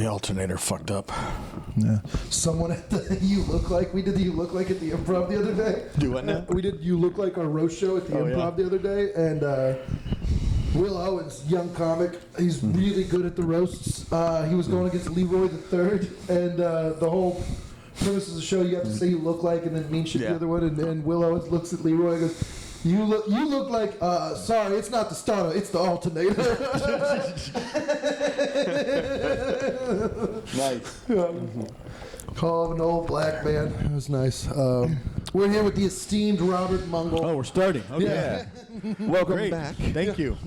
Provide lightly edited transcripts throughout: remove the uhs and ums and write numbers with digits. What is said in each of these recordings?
alternator fucked up. Yeah. Someone at the You Look Like, we did the You Look Like at the Improv the other day. Do what now? We did You Look Like our roast show at the Improv the other day, and Will Owens, young comic, he's really good at the roasts. He was going against Leroy the Third, and the whole premise of the show, you have to say you look like and then mean shit the other one, and Will Owens looks at Leroy and goes, you look like, sorry, it's not the starter, it's the alternator. Nice. Call of an old black man. It was nice. We're here with the esteemed Robert Mungle. Oh, we're starting. Okay. Yeah. Welcome back. Thank you.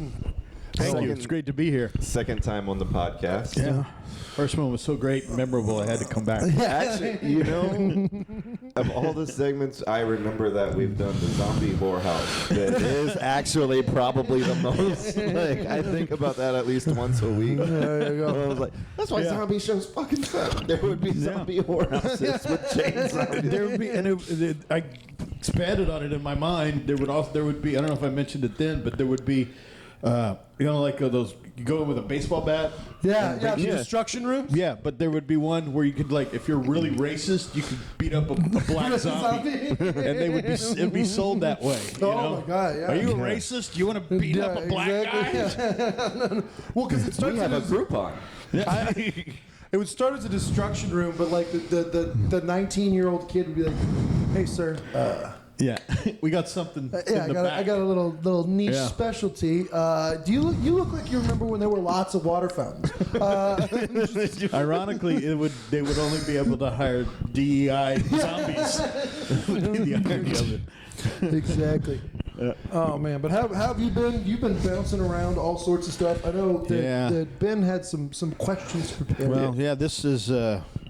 Thank you. It's great to be here. Second time on the podcast. Yeah. First one was so great and memorable, I had to come back. Actually, you know, of all the segments, I remember that we've done the zombie whorehouse. That is actually probably the most. Like, I think about that at least once a week. There you go. I was like, that's why zombie shows fucking fun. There would be zombie whorehouses with chainsaws. There would be, and I expanded on it in my mind. There would be. I don't know if I mentioned it then, but there would be, like those. You go in with a baseball bat. Yeah, the destruction room. Yeah, but there would be one where you could, like, if you're really racist, you could beat up a black zombie, and it'd be sold that way. My God! Yeah. Are you a racist? You want to beat up a black guy? Yeah. Well, because it starts We have a Groupon. It would start as a destruction room, but like the 19-year-old kid would be like, "Hey, sir." Yeah, we got something. I got a little niche specialty. Do you look like you remember when there were lots of water fountains? Ironically, they would only be able to hire DEI zombies. Would be the irony of it. Exactly. Oh man, but how have you been? You've been bouncing around all sorts of stuff. I know that Ben had some questions prepared. Well, yeah, this is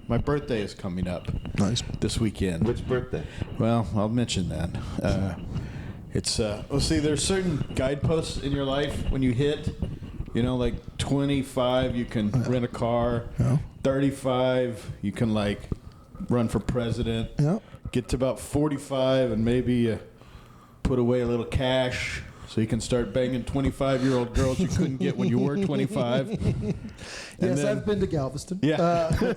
my birthday is coming up. Nice. This weekend. Which birthday? Well, I'll mention that. It's see, there's certain guideposts in your life when you hit, like 25, you can rent a car. 35, you can like run for president. Get to about 45, and maybe put away a little cash so you can start banging 25-year-old girls you couldn't get when you were 25. Yes, I've been to Galveston. Yeah.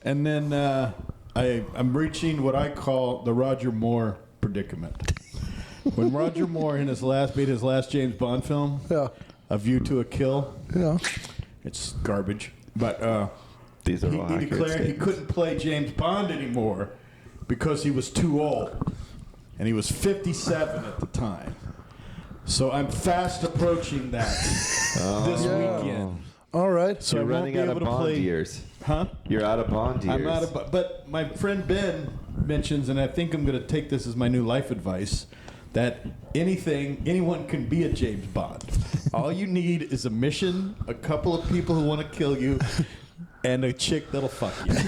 And then I'm reaching what I call the Roger Moore predicament. When Roger Moore made his last James Bond film, A View to a Kill, it's garbage. But These are he declared he couldn't play James Bond anymore because he was too old. And he was 57 at the time. So I'm fast approaching that this weekend. All right. So you're running out of Bond years. Huh? You're out of Bond years. I'm out of, but my friend Ben mentions, and I think I'm going to take this as my new life advice, that anyone can be a James Bond. All you need is a mission, a couple of people who want to kill you, and a chick that'll fuck you. Hey,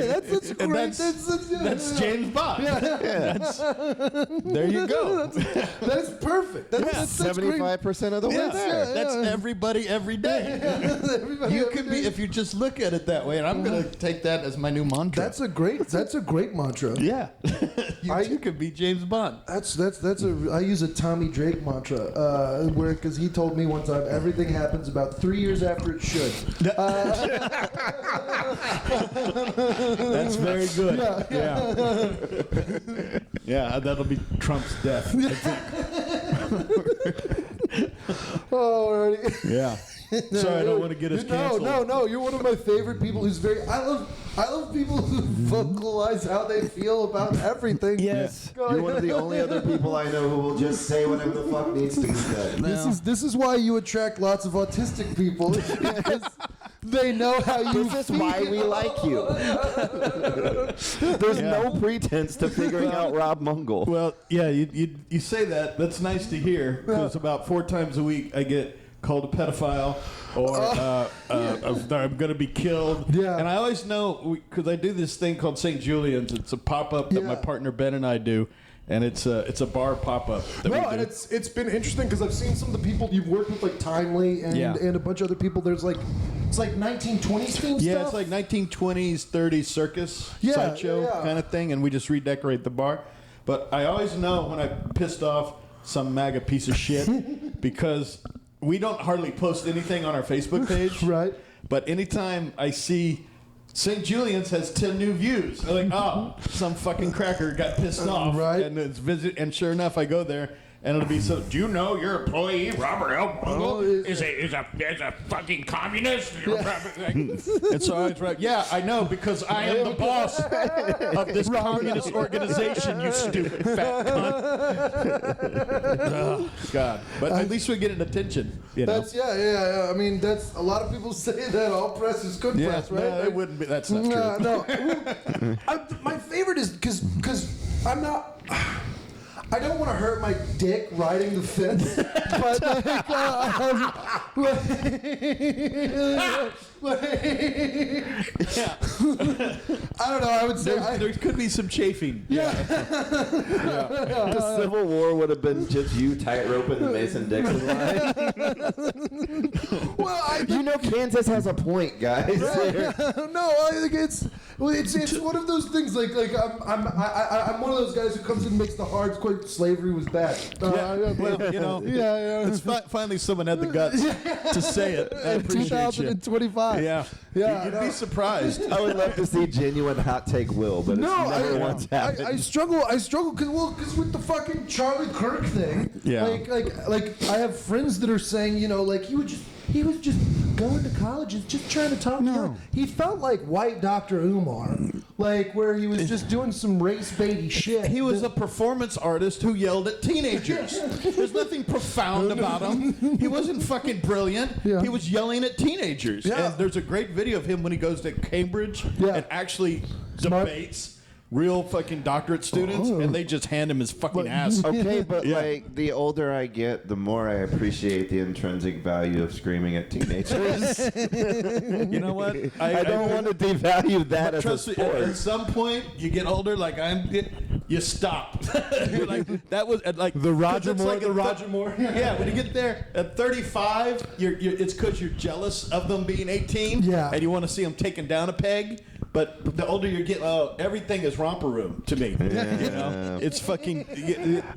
that's great. That's James Bond. There you go. That's perfect. That's 75% of the way there. That's everybody every day. You can be, if you just look at it that way, and I'm going to take that as my new mantra. That's a great mantra. Yeah. you could be James Bond. I use a Tommy Drake mantra, because he told me one time everything happens about 3 years after it should. That's very good. Yeah, that'll be Trump's death, I think. Alrighty. Yeah. Sorry, I don't want to get us canceled. No. You're one of my favorite people who's I love people who vocalize how they feel about everything. Yes. You're one of the only other people I know who will just say whatever the fuck needs to be said. This is why you attract lots of autistic people. Because they know how you This is why we like you. There's no pretense to figuring out Rob Mungle. Well, yeah, you say that. That's nice to hear, because about 4 times a week I get called a pedophile, or I'm going to be killed. Yeah. And I always know, because I do this thing called St. Julian's. It's a pop-up that my partner Ben and I do. And it's a bar pop-up. And it's been interesting because I've seen some of the people you've worked with, like Timely and a bunch of other people. There's it's like 1920s theme stuff. Yeah, it's like 1920s, 30s circus sideshow kind of thing, and we just redecorate the bar. But I always know when I pissed off some MAGA piece of shit because we don't hardly post anything on our Facebook page. Right. But anytime I see St. Julian's has 10 new views, I'm like, oh, some fucking cracker got pissed off. Right. And it's and sure enough, I go there. And it'll be so. Do you know your employee Robert L. Mungle is a fucking communist? And so I was right. Yeah, I know because I am the boss of this communist organization. You stupid fat cunt. Oh, God, but at least we get an attention. You know? That's yeah. I mean, that's a lot of people say that all press is good press, right? No, it wouldn't be. That's not true. No. My favorite is because I'm not. I don't want to hurt my dick riding the fence, but I don't know. I would say there could be some chafing. The Civil War would have been just you tightroping the Mason-Dixon line. Well, you know Kansas has a point, guys. No, I think it's one of those things. Like I'm one of those guys who comes in and makes the hard point. Slavery was bad. Well, you know, it's finally someone had the guts to say it. I appreciate you. 2025. Yeah. You'd be surprised. I would love to see genuine hot take Will, but it's never once happened. I struggle because with the fucking Charlie Kirk thing. Yeah. Like I have friends that are saying, you know, like he was just going to college and just trying to talk. No. He felt like white Dr. Umar, like where he was just doing some race baity shit. He was a performance artist who yelled at teenagers. There's nothing profound about him. He wasn't fucking brilliant. Yeah. He was yelling at teenagers. Yeah. And there's a great video of him when he goes to Cambridge and actually debates real fucking doctorate students, and they just hand him his fucking ass. Okay, but like the older I get, the more I appreciate the intrinsic value of screaming at teenagers. You know what? I don't want to devalue that as a trust me, sport. at some point, you get older, like you stop. You're like that was like The Roger Moore. Yeah, when you get there at 35, it's because you're jealous of them being 18. Yeah. And you want to see them taken down a peg. But the older you get, everything is romper room to me. Yeah. You know, it's fucking.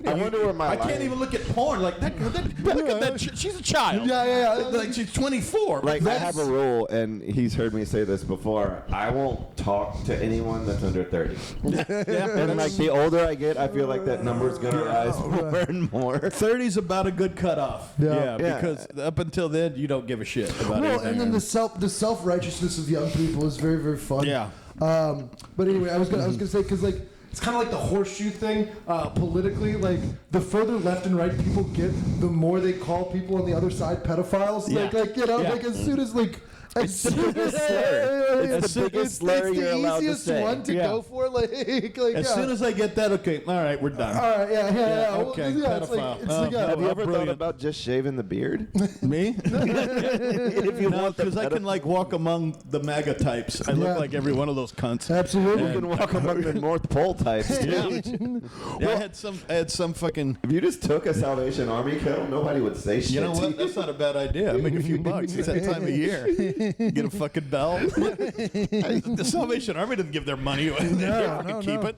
I wonder where my I can't even look at porn like that. Look at that. She's a child. Yeah. Like she's 24. Like I have a rule, and he's heard me say this before. I won't talk to anyone that's under 30. And like the older I get, I feel like that number is gonna rise more and more. 30's about a good cutoff. Yeah. Because up until then, you don't give a shit about anything. And then the self-righteousness of young people is very, very fun. Yeah. But anyway, I was gonna say because like it's kind of like the horseshoe thing politically. Like the further left and right people get, the more they call people on the other side pedophiles. Yeah. Like you know, Yeah. like as soon as like. It's the biggest slur. It's the biggest slur you're allowed to say. It's the easiest one to go for. Like as soon as I get that, okay, all right, we're done. All right, yeah. Okay, pedophile. pedophile. Have you ever brilliant. thought about just shaving the beard? Me? If you want, because I can like walk among the MAGA types. I look like every one of those cunts. Absolutely. You can walk among the North Pole types. I had some fucking. If you just took a Salvation Army coat, nobody would say shit. You know to what? That's not a bad idea. I make a few bucks. It's that time of year. Get a fucking bell. The Salvation Army doesn't give their money away. They fucking keep it.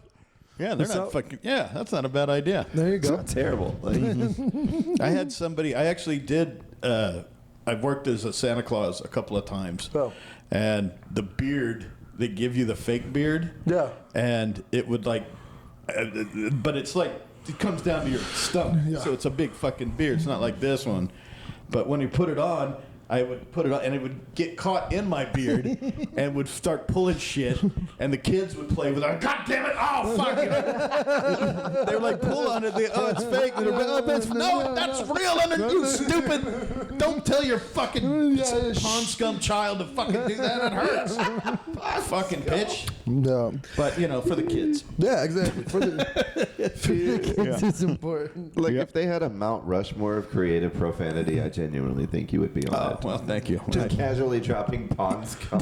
Yeah, they're not fucking. Yeah, that's not a bad idea. There you It's go. not terrible. Like, I had somebody. I actually did. I've worked as a Santa Claus a couple of times. Oh. And the beard, they give you the fake beard. Yeah. And it would like, but it's like it comes down to your stomach. Yeah. So it's a big fucking beard. It's not like this one. But when you put it on, I would put it on, and it would get caught in my beard, and would start pulling shit, and the kids would play with it. God damn it! Oh fuck it! They were like, pull on it. It's fake. And that's real. You stupid! Don't tell your fucking pond scum child to fucking do that. It hurts. Fucking bitch. No. But for the kids. Yeah, exactly. For the kids, it's important. like if they had a Mount Rushmore of creative profanity, I genuinely think you would be on that. Well, thank you. Just casually dropping pond scum.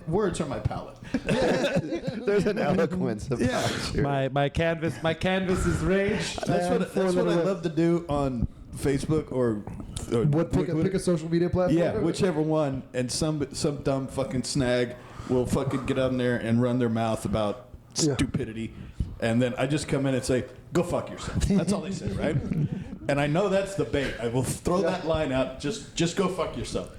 Words are my palate. There's an eloquence about you. My canvas is rage. That's what I love to do on Facebook or Pick a social media platform? yeah, whichever one. And some dumb fucking snag will fucking get on there and run their mouth about stupidity, and then I just come in and say, "Go fuck yourself." That's all they say, right? and I know that's the bait. I will throw that line out. Just go fuck yourself.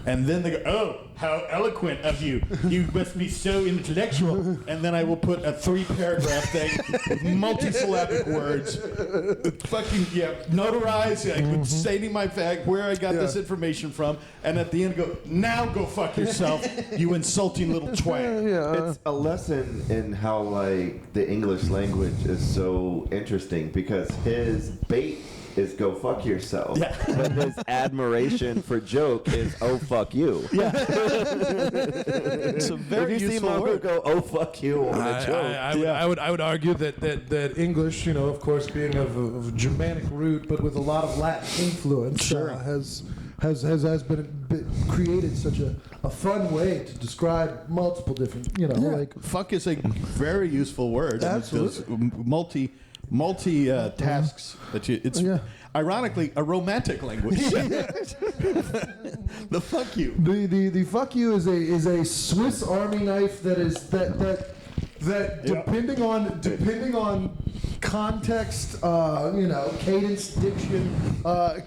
And then they go, oh, how eloquent of you. You must be so intellectual. And then I will put a 3-paragraph thing with multisyllabic words. Fucking, notarize, stating my fact, where I got this information from. And at the end go, now go fuck yourself, you insulting little twang. It's a lesson in how, like, the English language is so interesting because his bait is go fuck yourself. Yeah. But his admiration for joke is oh fuck you. Yeah. It's a very useful word. Go oh fuck you on a joke. I would argue that English, of course, being of Germanic root, but with a lot of Latin influence, has been created such a fun way to describe multiple different, like fuck is a very useful word. Absolutely. Multi tasks that you. It's ironically a romantic language. The fuck you. The fuck you is a Swiss Army knife that depending on context, cadence, diction,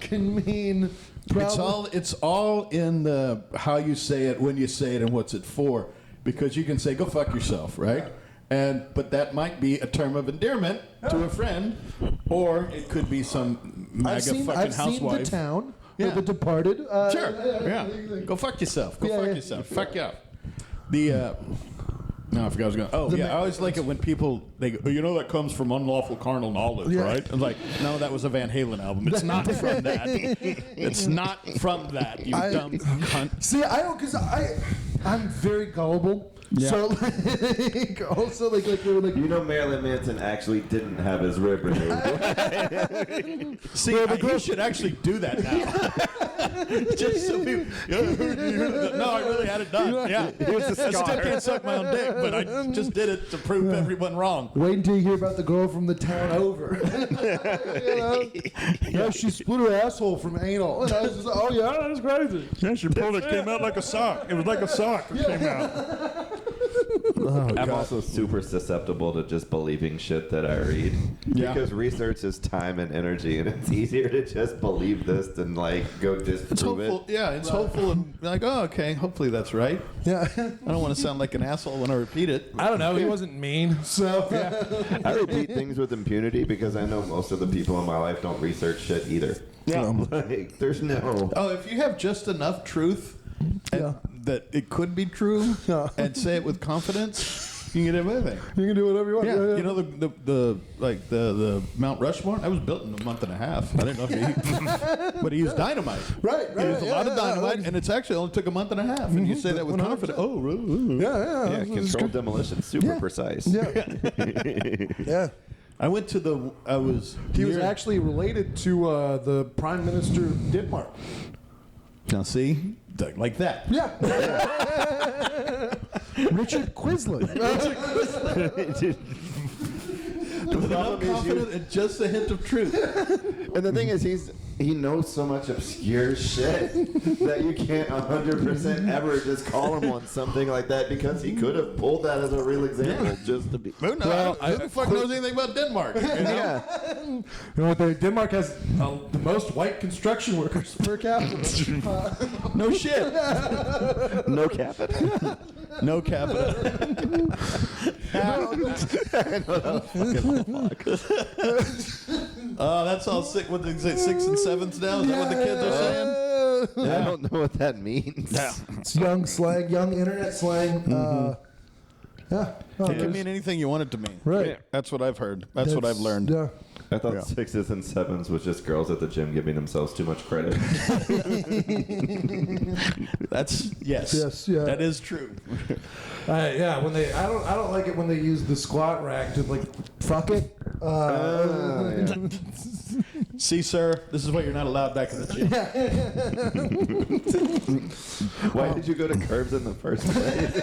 can mean. It's all in the how you say it, when you say it, and what's it for. Because you can say go fuck yourself, right? But that might be a term of endearment to a friend, or it could be some I've seen housewife. The Town, The Departed. Go fuck yourself. Go fuck yourself. Fuck you up. I forgot I was going. I always like it when people they go, that comes from unlawful carnal knowledge, right? I'm like, no, that was a Van Halen album. It's not from that. It's not from that. You dumb cunt. See, I don't because I'm very gullible. Yeah. So also like Marilyn Manson actually didn't have his rib removed. See, you should actually do that now. Just so people. No, I really had it done. Yeah, I still can't suck my own dick, but I just did it to prove everyone wrong. Wait until you hear about the girl from The Town Over. She split her asshole from anal, and I was just like, oh yeah, that's crazy. Yeah, she pulled it. Came out like a sock. It was like a sock that came out. I'm also super susceptible to just believing shit that I read. Yeah. Because research is time and energy, and it's easier to just believe this than go disprove it. Yeah, it's hopeful and like, oh, okay, hopefully that's right. Yeah. I don't want to sound like an asshole when I repeat it. I don't know. He wasn't mean, so I repeat things with impunity because I know most of the people in my life don't research shit either. Yeah. There's no. Oh, if you have just enough truth that it could be true and say it with confidence, you can do anything. You can do whatever you want. Yeah. You know the Mount Rushmore? That was built in a month and a half. I didn't know if but he used dynamite. Right. He used a lot of dynamite, and it's actually only took a month and a half. And you say that with confidence. Oh, really? Yeah. Controlled demolition, super precise. Yeah. I went to he was actually related to the Prime Minister of Denmark. Now see, like that. Yeah. Richard Quisling. Without confidence and just a hint of truth. And the thing is, he knows so much obscure shit that you can't 100% ever just call him on something like that because he could have pulled that as a real example just to be. Who the fuck knows anything about Denmark? Yeah. You know what? Denmark has the most white construction workers per capita. No shit. No capita. No capita. Oh, that's all sick. What they say, 6 and 7s now? Is that what the kids are saying? I don't know what that means. Yeah. It's young slang, young internet slang. It can mean anything you want it to mean. Right. Yeah. That's what I've heard. That's what I've learned. Yeah. I thought 6s and 7s was just girls at the gym giving themselves too much credit. That's yes. That is true. When they I don't like it when they use the squat rack to Fuck it. See, sir, this is why you're not allowed back in the gym. Why did you go to curves in the first place?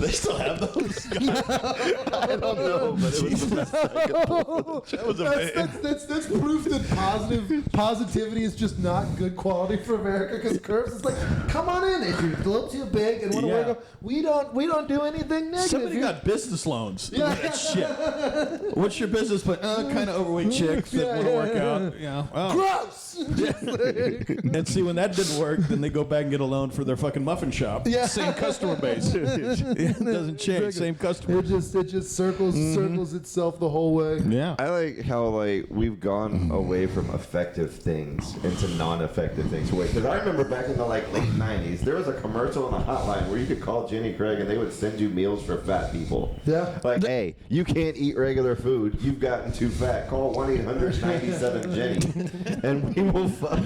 They still have those. I don't know, but it was the best I could pull. That was amazing. That's proof that positivity is just not good quality for America. Because Curbs is like, come on in if you're a little too big and want to work. We don't do anything negative. Somebody got business loans. Yeah. That shit. What's your business plan? Kind of overweight chicks that want to work out. Yeah. Well, gross. and see, when that didn't work, then they go back and get a loan for their fucking muffin shop. Yeah. Same customer base. It doesn't change. Same customer. It just circles itself the whole way. Yeah. I like how we've gone away from effective things into non-effective things. Because I remember back in the late 90s, there was a commercial on the hotline where you could call Jenny Craig and they would send you meals for fat people. Yeah. Like, hey, you can't eat regular food. You've gotten too fat. Call 1-800-97-JENNY and we will fucking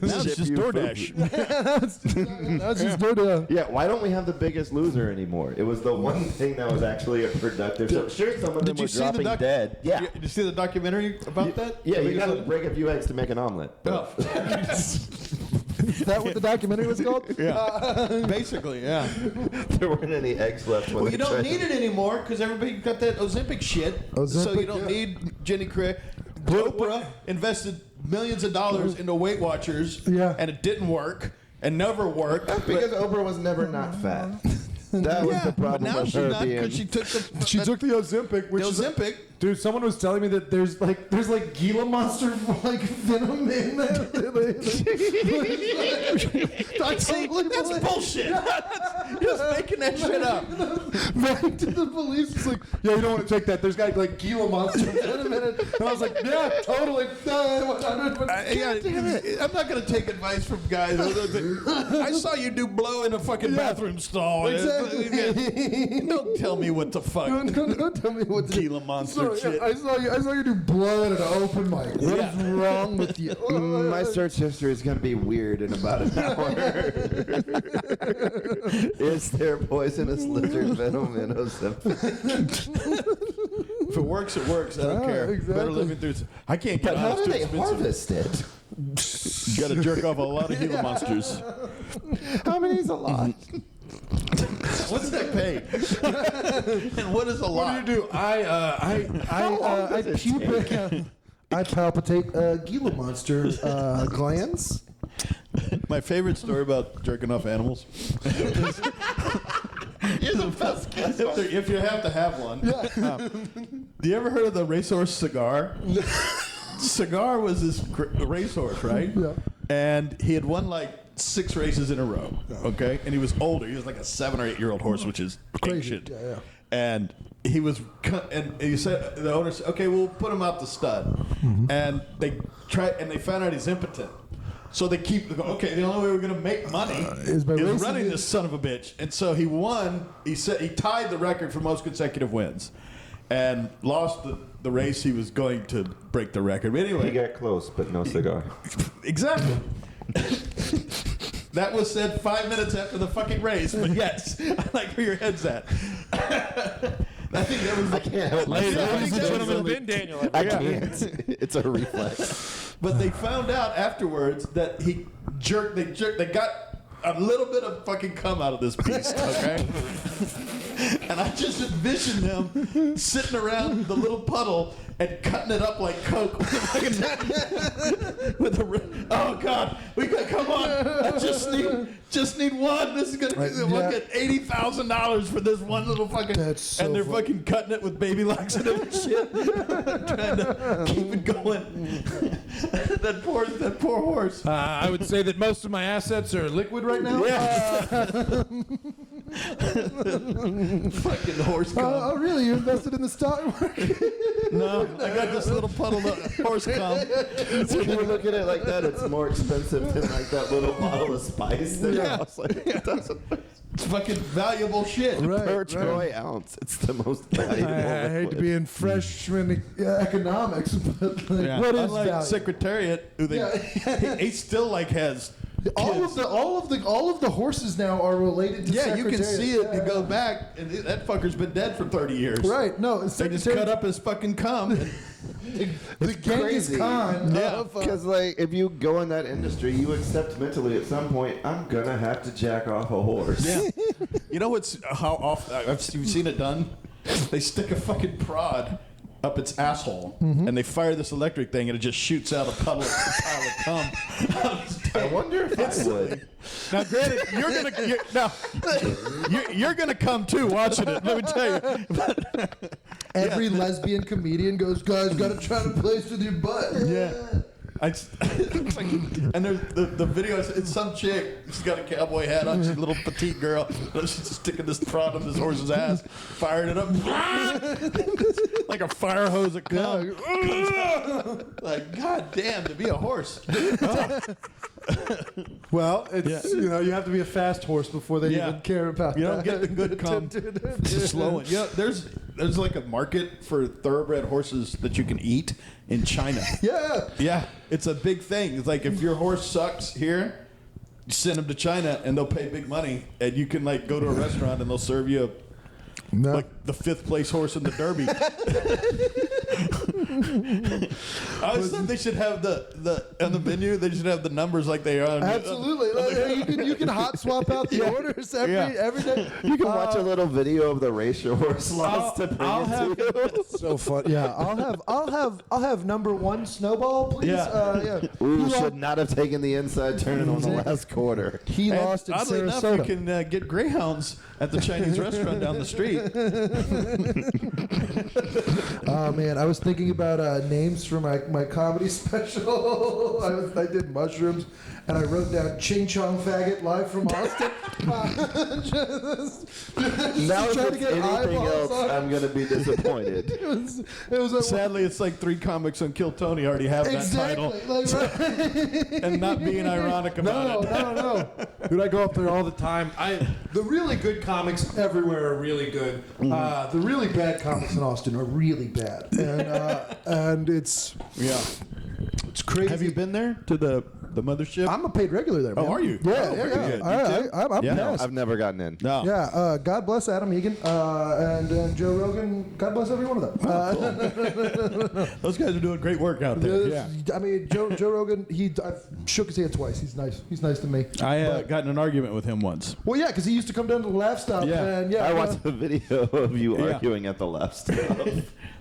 Now it's just DoorDash. That's just DoorDash. Yeah, why don't we have The Biggest Loser anymore? It was the one thing that was actually a productive show. Sure, some of them were dropping dead. Yeah. Did you see the documentary about that? Yeah, you got to break a few eggs to make an omelet. Oh. Is that what the documentary was called? Yeah. Basically, yeah. There weren't any eggs left. When Well, you they don't tried need to- it anymore because everybody got that Ozempic shit. So you don't need Jenny Craig. Oprah invested millions of dollars into Weight Watchers, and it didn't work and never worked. Because Oprah was never not fat. That was the problem but now with she's her not being. because she took the Ozempic, which is Ozempic. dude. Someone was telling me that there's Gila monster venom in there. That's bullshit. Just making that shit up. Back to the police. It's like, yeah, you don't want to take that. There's got Gila monster venom in it. And I was like, yeah, totally. I'm not gonna take advice from guys. I saw you do blow in a fucking bathroom stall. Exactly. Don't tell me what the fuck. Don't tell me what to do. Gila monster So, shit. I saw you do blow at an open mic. What is wrong with you? My search history is going to be weird in about an hour. Is there poisonous lizard venom in Ozempic? If it works, it works. I don't care. exactly. Better living through. I can't get But out. how It's do too they expensive. harvest it? You got to jerk off a lot of Gila monsters. How many's a lot? What's that pay? And what is a lot? What do you do? I palpitate Gila monster glands. My favorite story about jerking off animals. You're the best guest. If you have to have one. You ever heard of the racehorse Cigar? Cigar was this racehorse, right? Yeah. And he had won like 6 races in a row. Okay, and he was older. He was like a 7 or 8 year old horse, which is Crazy. ancient. Yeah. And he was, and he said, the owner said, okay, we'll put him out the stud. And they tried, and they found out he's impotent. So they keep going, okay, the only way we're going to make money is by racing running it. this son of a bitch. And so he won. He said he tied the record for most consecutive wins, and lost the race. He was going to break the record. But anyway, He got close, but no cigar. exactly. That was said 5 minutes after the fucking race. But yes, I like where your head's at. I think that was. I can't help myself. Ladies and gentlemen, Ben Daniel. I can't. It's a reflex. But they found out afterwards that he jerked. They got a little bit of fucking cum out of this beast. Okay. And I just envisioned them sitting around the little puddle and cutting it up like Coke with a oh God, we got come on! I just need one. This is gonna look at $80,000 for this one little fucking. That's so and they're funny. fucking cutting it with baby locks and shit, trying to keep it going. that poor horse. I would say that most of my assets are liquid right now. Fucking horse cum. Oh, really? You invested in the stock market? No, I got this little puddle of horse cum. When you look at it like that, it's more expensive than like that little bottle of spice. That costs like It's fucking valuable shit. per troy ounce. It's the most valuable. I hate to be in freshman economics, but what is Unlike value? Secretariat, who he still like has. All of the horses now are related to Yeah, you can Secretariat. see it. You go back, and that fucker's been dead for 30 years. Right? No, They just cut up his fucking cum. The Genghis Khan. Yeah. Because like, if you go in that industry, you accept mentally at some point, I'm gonna have to jack off a horse. Yeah. You know what's how often you've seen it done? They stick a fucking prod up its asshole, and they fire this electric thing, and it just shoots out a pile of cum. I wonder if I would. Now, granted, you're gonna come too watching it. Let me tell you. Every lesbian comedian goes, guys, gotta try to place with your butt. Yeah. And there's the video. It's some chick. She's got a cowboy hat on. She's a little petite girl. She's just sticking this prod up this horse's ass, firing it up like a fire hose of cum. Like, god damn, to be a horse. Well, it's you have to be a fast horse before they even care about You that. don't get the good cum. It's a slow one. Yeah, there's like a market for thoroughbred horses that you can eat in China. Yeah. Yeah, it's a big thing. It's like if your horse sucks here, you send him to China and they'll pay big money, and you can like go to a restaurant and they'll serve you like the 5th place horse in the Derby. I always thought they should have the on the menu. They should have the numbers like they are. On, Absolutely. You can hot swap out the orders every day. You can watch a little video of the race your horse lost to bring I'll it have- to you. So fun. Yeah, I'll have number 1 Snowball, please. Yeah. Ooh, should not have taken the inside turn on the last quarter. He And lost in oddly enough, Sarasota. you can get greyhounds at the Chinese restaurant down the street. Oh man, I was thinking about names for my comedy special. I did mushrooms, and I wrote down "Ching Chong Faggot" live from Austin. Now if trying to it's get anything eyeballs else, on it. I'm gonna be disappointed. It was a, Sadly, it's like 3 comics on Kill Tony already have that title, exactly. Like, right. and not being ironic about it. No. Dude, I go up there all the time. The really good comics everywhere are really good. The really bad comics in Austin are really bad, and it's crazy. Have you been there to the mothership? I'm a paid regular there. Man. Oh, are you? Yeah, Oh, pretty good. I'm Yeah. passed. I've never gotten in. No. Yeah, God bless Adam Egan and Joe Rogan. God bless every one of them. Those guys are doing great work out there. Yeah. I mean, Joe Rogan. I've shook his hand twice. He's nice. He's nice to me. I got in an argument with him once. Well, yeah, because he used to come down to the Laugh Stop. Yeah. And I watched a video of you Yeah. arguing at the left stop.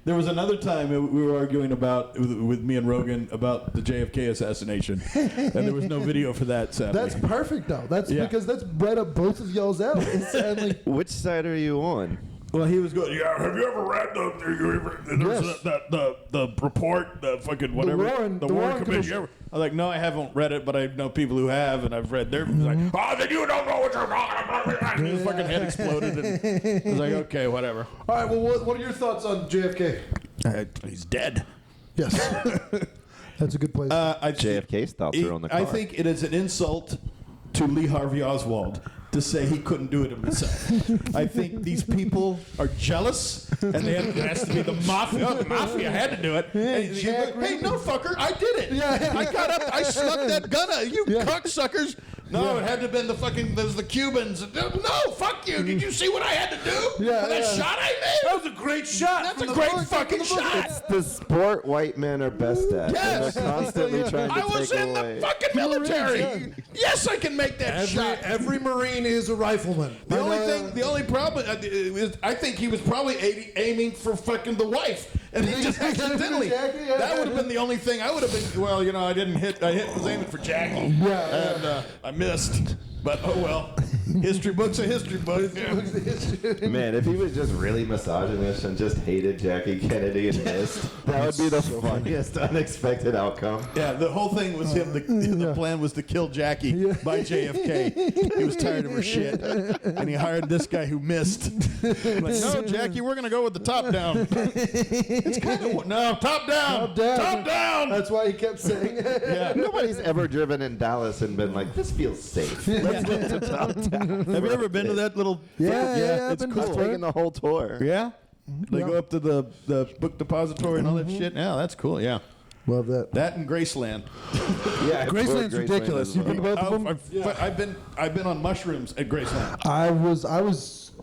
There was another time we were arguing with me and Rogan about the JFK assassination, and there was no video for that. Sadly. That's perfect, though. That's because that's bred up both of y'all's alleys. And like, Which side are you on? Well, he was going. Yeah, have you ever read the report, the fucking whatever, Warren Warren Commission. Commission? I was like, no, I haven't read it, but I know people who have, and I've read their. He's like, oh, then you don't know what you're talking about. And his fucking head exploded, and I was like, okay, whatever. all right. Well, what are your thoughts on JFK? He's dead. Yes, that's a good place. JFK's thoughts are on the car. I think it is an insult to Lee Harvey Oswald to say he couldn't do it himself. I think these people are jealous, and it has to be the mafia. The mafia had to do it. And Jack hey, no, fucker, I did it. Yeah. I got up, I snuck that gun out. You cocksuckers. No, it had to have been there's the Cubans. No, fuck you. Did you see what I had to do? Yeah, that shot I made? That was a great shot. That's a great fucking shot. It's the sport white men are best at. Yes. And they're constantly trying to I was take in away. the fucking military. Yes, I can make that shot. Every Marine is a rifleman. The only problem is I think he was probably aiming for fucking the wife, and he just accidentally. Jackie, yeah. That would have been the only thing. I would have been. Well, I didn't hit. I was aiming for Jackie. Yeah. And I missed. But oh well. History book's a history book. Man, if he was just really misogynist and just hated Jackie Kennedy and missed, that would be the funniest unexpected outcome. Yeah, the whole thing was him. The plan was to kill Jackie by JFK. He was tired of her shit, and he hired this guy who missed. Like, no, Jackie, we're gonna go with the top down. It's kind of top down. Top down. That's why he kept saying it. Yeah. Nobody's ever driven in Dallas and been like, this feels safe. Let's go to top down. Have you ever been to that little? Yeah, it's I've been cool. I've taken the whole tour. Yeah, they go up to the book depository and all that shit. Yeah, that's cool. Yeah, Love that. that and Graceland. Yeah, Graceland's ridiculous. You've been to both of them? I've been on mushrooms at Graceland.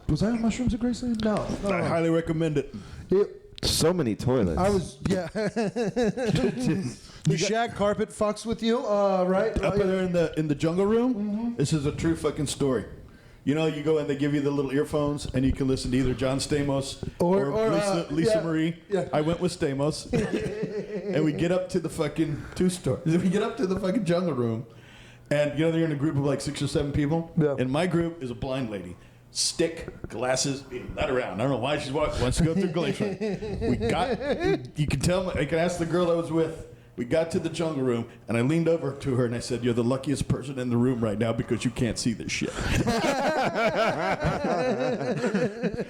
Was I on mushrooms at Graceland? No. I highly recommend it. So many toilets. I was, yeah. The shag carpet fucks with you, right? Up there in the jungle room, this is a true fucking story. You know, you go and they give you the little earphones, and you can listen to either John Stamos or Lisa Marie. Yeah. I went with Stamos, and we get up to the fucking we get up to the fucking jungle room, and you know they're in a group of like 6 or 7 people. Yeah. And my group is a blind lady. Stick, glasses, not around. I don't know why she's walking. Wants to go through Glacier. You can tell. I can ask the girl I was with. We got to the jungle room, and I leaned over to her and I said, "You're the luckiest person in the room right now because you can't see this shit."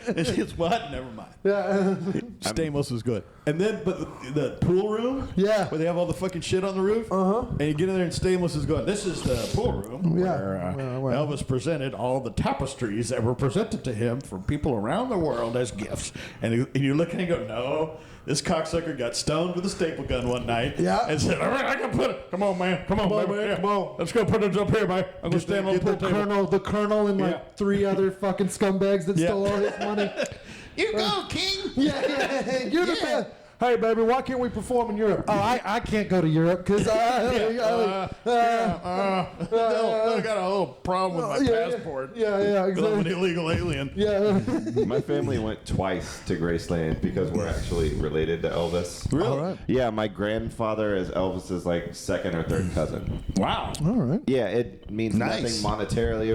And she goes, "What? Never mind." Yeah. Stamos was good. And then, but the pool room, Yeah. where they have all the fucking shit on the roof, and you get in there and Stamos is going, "This is the pool room Yeah. where Well. Elvis presented all the tapestries that were presented to him from people around the world as gifts." And you look and you go, "No, this cocksucker got stoned with a staple gun one night, Yeah. and said, 'All right, I can put it. Come on, man. Come on, on, baby. man. Yeah. Come on. Let's go put it up here, man. I'm gonna stand on the pool table." The colonel and like Yeah. 3 other fucking scumbags that Yeah. stole all his money. You go, King. Yeah, you're the best. Hey, baby, why can't we perform in Europe? Oh, I can't go to Europe because They got a little problem with my passport. Yeah, Because I'm an exactly. illegal alien. Yeah. My family went twice to Graceland because we're actually related to Elvis. Really? All right. Yeah, my grandfather is Elvis's like 2nd or 3rd cousin. Wow. All right. Yeah, it means Nice. nothing monetarily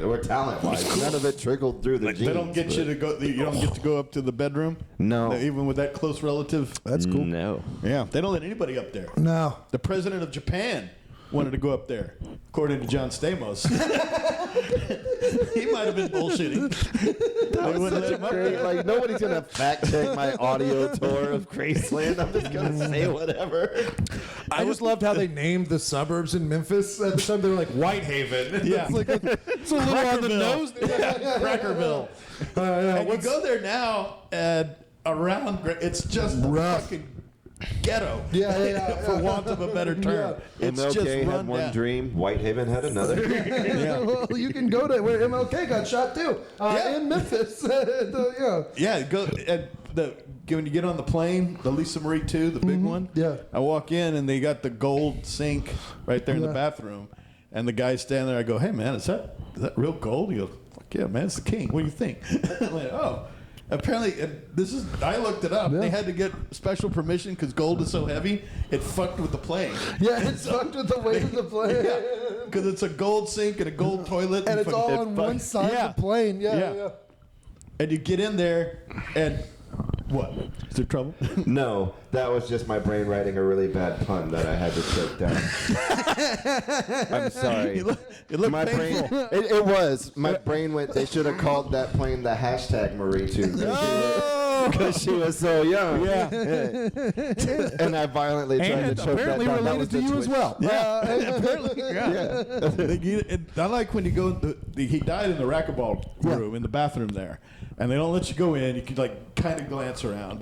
or talent-wise. None of it trickled through the Like, genes. they don't get you to go. You don't get to go up to the bedroom. No. Even with that close relative. That's cool. No. Yeah. They don't let anybody up there. No. The president of Japan wanted to go up there, according to John Stamos. He might have been bullshitting. They wouldn't let him up Great. there. Like nobody's gonna fact check my audio tour of Graceland. I'm just gonna say whatever. I just loved how they named the suburbs in Memphis at the time. They were like Whitehaven. Yeah. It's a little on the nose. Crackerville. And you go there now, and around, it's just a Rough. fucking ghetto. Yeah. For want of a better term. It's just MLK had run one down. dream. Whitehaven had another. Well, you can go to where MLK got shot too, Yeah. in Memphis. Yeah. Yeah, go and when you get on the plane, the Lisa Marie 2, the big one. Yeah. I walk in and they got the gold sink right there in the Yeah. bathroom, and the guy's standing there. I go, "Hey man, is that real gold?" He goes, "Fuck yeah, man, it's the king. What do you think?" I'm like, "Oh." Apparently, I looked it up. Yeah. They had to get special permission because gold is so heavy, it fucked with the plane. Yeah, it's fucked with the weight of the plane. Because it's a gold sink and a gold toilet. And it's all fucking- on one side Yeah. of the plane. Yeah. Yeah. And you get in there, and what? Is there trouble? No, that was just my brain writing a really bad pun that I had to choke down. I'm sorry. It looked My painful. brain, it was. My brain went, they should have called that plane the hashtag Marie 2. Because she was so young. Yeah. And I violently tried And to choke that apparently down. That related was to the you as twist. well. Yeah, apparently. Yeah. I like when you go. He died in the racquetball room in the bathroom there, and they don't let you go in. You can like kind of glance around,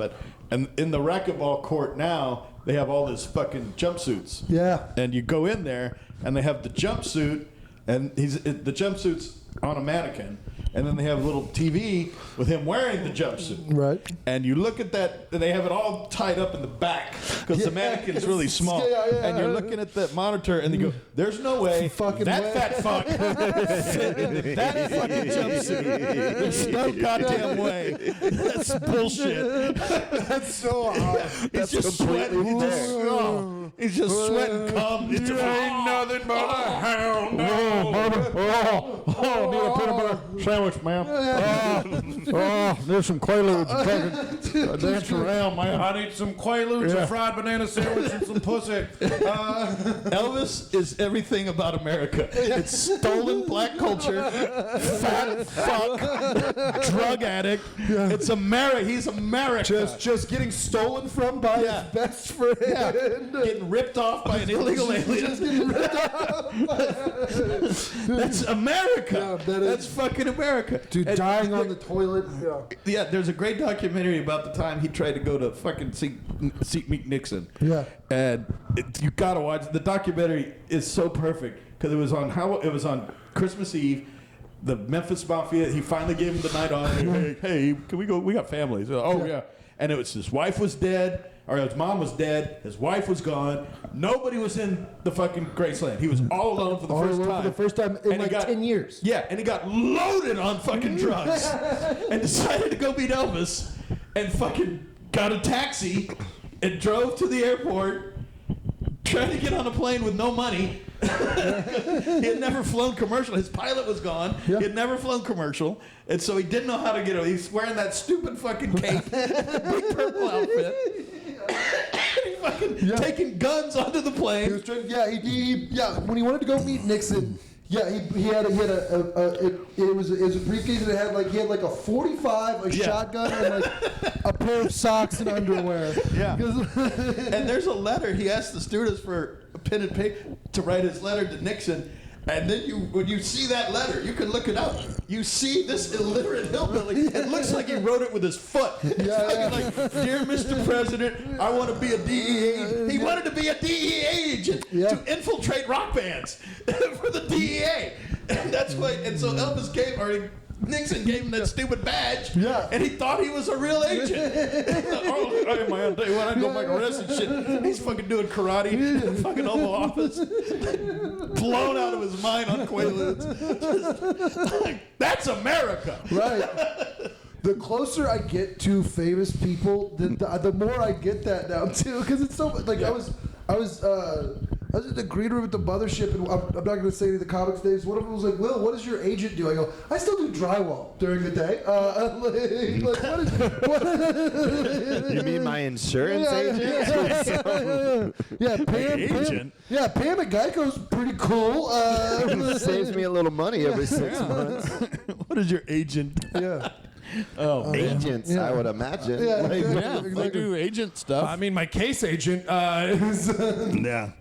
and in the racquetball court now they have all this fucking jumpsuits. Yeah. And you go in there, and they have the jumpsuit, and the jumpsuit's on a mannequin, and then they have a little TV with him wearing the jumpsuit. Right. And you look at that, and they have it all tied up in the back because the mannequin's really small. Yeah. And you're looking at the monitor, and you go, "There's no way Fucking that way." fat fuck fit into that fucking jumpsuit. There's no goddamn way. That's bullshit." That's so hard. He's just sweating. He's just sweating cum. It's ain't nothing but a hound. Oh, need a peanut butter sandwich, ma'am. There's some Quaaludes. Dance around, man. I need some Quaaludes, a fried banana sandwich, and some pussy. Elvis is everything about America. It's stolen black culture, fat fuck, drug addict. It's America. He's America. Just getting stolen from by Yeah. his best friend. Yeah. Getting ripped off by an illegal alien. That's America. Yeah, that is- That's fucking America. Dude, And- dying on the toilet. Yeah. Yeah, there's a great documentary about the time he tried to go to fucking seat meet Nixon. Yeah. And you gotta watch the documentary. Is so perfect because it was on Christmas Eve. The Memphis Mafia. He finally gave him the night off. Hey, can we go? We got families. Oh yeah. and it was his wife was dead, or his mom was dead, his wife was gone. Nobody was in the fucking Graceland. He was all alone for the All first alone time. for the first time in And he like 10 years. Yeah, and he got loaded on fucking drugs and decided to go meet Elvis and fucking got a taxi and drove to the airport, tried to get on a plane with no money. He had never flown commercial. His pilot was gone. Yeah. He had never flown commercial. And so he didn't know how to get it. He's wearing that stupid fucking cape, big purple outfit. He fucking taking guns onto the plane. He was trying, when he wanted to go meet Nixon, he had it was a briefcase that had he had a 45, a shotgun, and a pair of socks and underwear. Yeah. And there's a letter. He asked the stewardess for a pen and paper to write his letter to Nixon. And then when you see that letter, you can look it up. You see this illiterate hillbilly. It looks like he wrote it with his foot. Like, dear Mr. President, I want to be a DEA. He wanted to be a DEA agent to infiltrate rock bands for the DEA. And that's why. And so Elvis gave, or Nixon gave him that stupid badge. Yeah. And he thought he was a real agent. Oh, my own day when I go back arrest and shit. He's fucking doing karate in the fucking Oval Office. Blown out of his mind on Quaaludes. That's America. Right. The closer I get to famous people, the more I get that now too. Because it's so I was in the green room at the mothership, and I'm not going to say any of the comics names. One of them was like, "Will, what does your agent do?" I go, "I still do drywall during the day." You mean my insurance agent? Agent? Pam at Geico's pretty cool. Saves me a little money every 6 months. What is your agent? Yeah. Oh, man. Agents, I would imagine. Yeah. Like, Yeah, they do agent stuff. I mean, my case agent is. Yeah.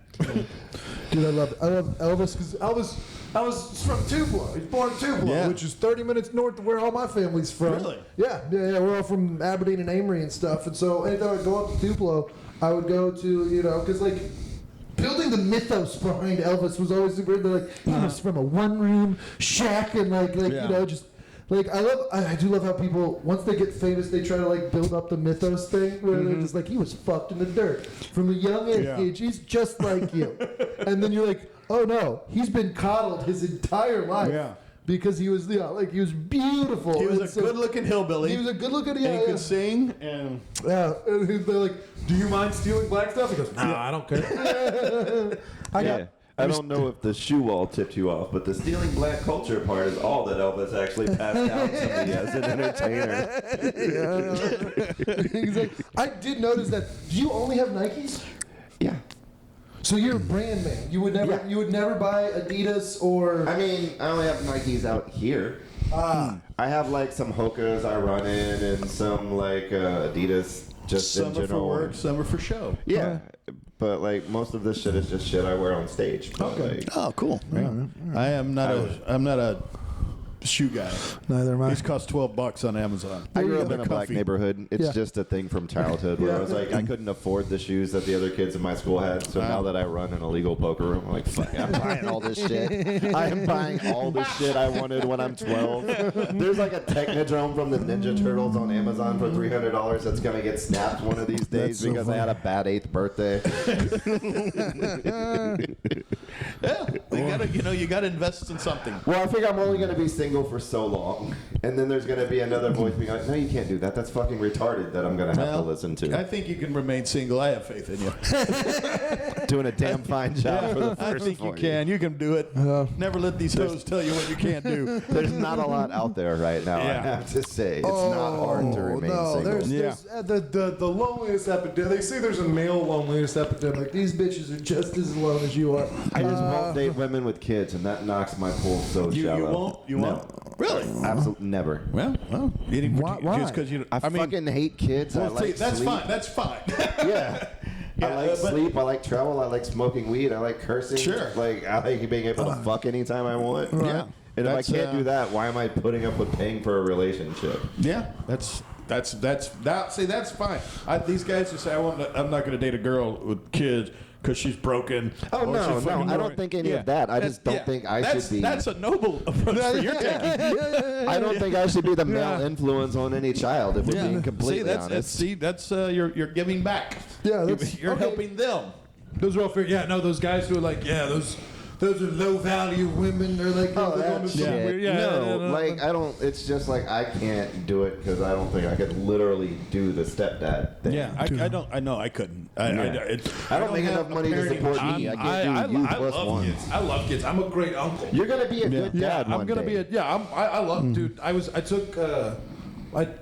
Dude, I love Elvis because Elvis from Tupelo. He's born in Tupelo, which is 30 minutes north of where all my family's from. Really? Yeah. We're all from Aberdeen and Amory and stuff. And so anytime I'd go up to Tupelo, I would go to, because building the mythos behind Elvis was always super. He was from a one-room shack and just. I do love how people, once they get famous, they try to build up the mythos thing where they're just he was fucked in the dirt from a young age. He's just like you. And then you're like, oh no, he's been coddled his entire life. Yeah. Because he was, he was beautiful. He was a good-looking hillbilly. He was a good-looking, and he could sing. And and they're like, Do you mind stealing black stuff? He goes, No, I don't care. I don't know if the shoe wall tipped you off, but the stealing black culture part is all that Elvis actually passed down to me as an entertainer. I did notice that. Do you only have Nikes? Yeah. So you're a brand man. You would never buy Adidas or. I mean, I only have Nikes out here. I have some Hokas I run in and some Adidas just some in are general. for work, some are for show. Yeah. But most of this shit is just shit I wear on stage. But, Okay. Oh, cool. Yeah. I'm not a shoe guy. Neither am I. These cost $12 on Amazon. I grew up They're in a black comfy. neighborhood. It's Yeah. just a thing from childhood where I was I couldn't afford the shoes that the other kids in my school had. So now that I run an illegal poker room, I'm like, fuck, I'm buying all this shit. I am buying all the shit I wanted when I'm 12. There's a Technodrome from the Ninja Turtles on Amazon for $300 that's going to get snapped one of these days so because I had a bad 8th birthday. Yeah, you gotta invest in something. Well, I figure I'm only going to be single for so long. And then there's going to be another voice being like, no, you can't do that. That's fucking retarded that I'm going to have to listen to. I think you can remain single. I have faith in you. Doing a damn fine job for the first I think you 40. can. You can do it. Never let these hoes tell you what you can't do. There's not a lot out there right now, I have to say. It's not hard to remain single. There's the loneliness epidemic. They say there's a male loneliness epidemic. These bitches are just as alone as you are. I just won't date women with kids, and that knocks my pool so You shallow. won't? You No. won't? Really? Absolutely never. Well, Why? just because you. I fucking hate kids. I like that's sleep. fine. That's fine. Yeah. I like sleep. I like travel. I like smoking weed. I like cursing. Sure. I like being able to fuck anytime I want. Yeah. And if I That's, can't do that, why am I putting up with paying for a relationship? Yeah, that's fine. These guys who say I'm not going to date a girl with kids because she's broken. Oh, or no, she's fucking I don't think any of that. I just don't think I should be. That's a noble approach for your taking. I don't think I should be the male influence on any child, if we're being completely honest. That's you're giving back. Yeah, you're helping them. Those are all fair. Yeah, no, those guys who are like, those are low value women. They're like, Oh, they're going to that some shit. weird. I don't. It's just like I can't do it because I don't think I could literally do the stepdad thing. Yeah, I don't. I know I couldn't. I don't make enough money to support me. I can't do you plus love one. kids. I love kids. I'm a great uncle. You're gonna be a good dad one I'm gonna day. be a I love dude. I